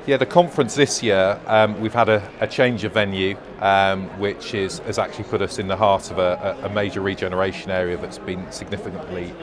Yeah, the conference this year, we've had a change of venue, which has actually put us in the heart of a major regeneration area that's been significantly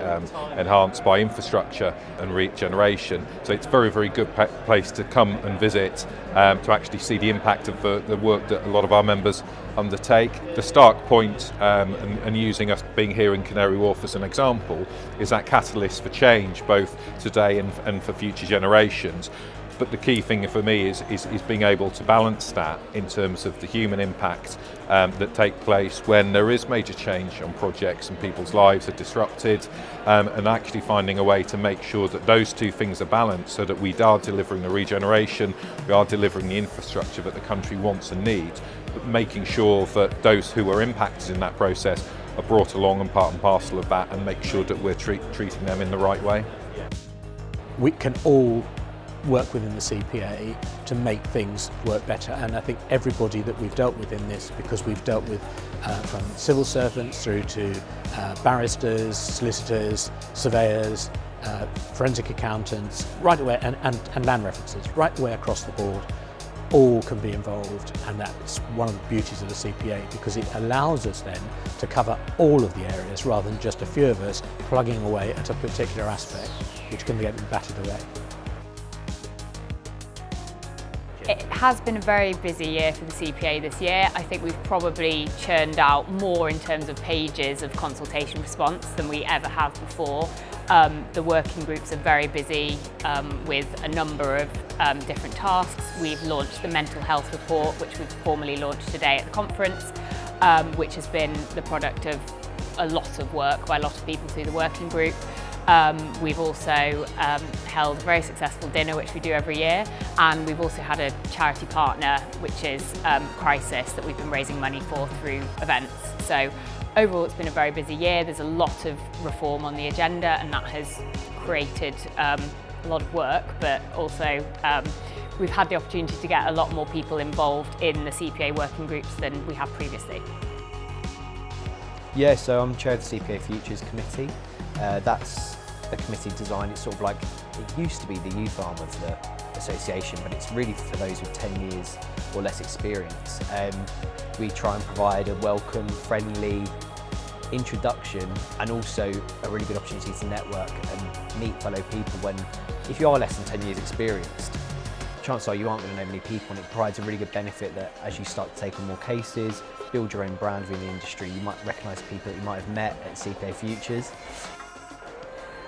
enhanced by infrastructure and regeneration. So it's a very, very good place to come and visit, to actually see the impact of the work that a lot of our members undertake. The start point, and using us being here in Canary Wharf as an example, is that catalyst for change, both today and for future generations. But the key thing for me is being able to balance that in terms of the human impact that take place when there is major change on projects and people's lives are disrupted, and actually finding a way to make sure that those two things are balanced so that we are delivering the regeneration, we are delivering the infrastructure that the country wants and needs, but making sure that those who are impacted in that process are brought along and part and parcel of that, and make sure that we're treating them in the right way. We can all work within the CPA to make things work better, and I think everybody that we've dealt with in this, because we've dealt with from civil servants through to barristers, solicitors, surveyors, forensic accountants, right away, and land references, right away across the board, all can be involved, and that's one of the beauties of the CPA, because it allows us then to cover all of the areas rather than just a few of us plugging away at a particular aspect which can get battered away. It has been a very busy year for the CPA this year. I think we've probably churned out more in terms of pages of consultation response than we ever have before. The working groups are very busy with a number of different tasks. We've launched the mental health report, which we've formally launched today at the conference, which has been the product of a lot of work by a lot of people through the working group. We've also held a very successful dinner, which we do every year, and we've also had a charity partner, which is Crisis, that we've been raising money for through events. So overall, it's been a very busy year. There's a lot of reform on the agenda, and that has created a lot of work, but also we've had the opportunity to get a lot more people involved in the CPA working groups than we have previously. Yeah, so I'm chair of the CPA Futures Committee. That's a committee designed, it's sort of like, it used to be the youth arm of the association, but it's really for those with 10 years or less experience. We try and provide a welcome, friendly introduction, and also a really good opportunity to network and meet fellow people when, if you are less than 10 years experienced, chances are you aren't going to know many people, and it provides a really good benefit that as you start to take on more cases, build your own brand within the industry, you might recognise people that you might have met at CPA Futures.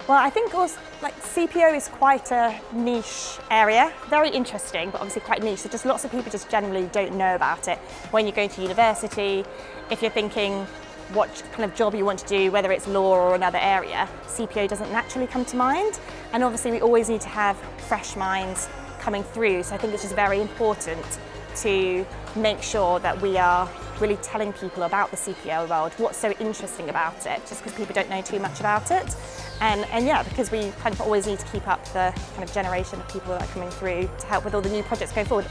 Well, I think also, CPO is quite a niche area, very interesting, but obviously quite niche. So just lots of people just generally don't know about it. When you're going to university, if you're thinking what kind of job you want to do, whether it's law or another area, CPO doesn't naturally come to mind. And obviously we always need to have fresh minds coming through. So I think it's just very important to make sure that we are really telling people about the CPO world, what's so interesting about it, just because people don't know too much about it. And yeah, because we kind of always need to keep up the kind of generation of people that are coming through to help with all the new projects going forward.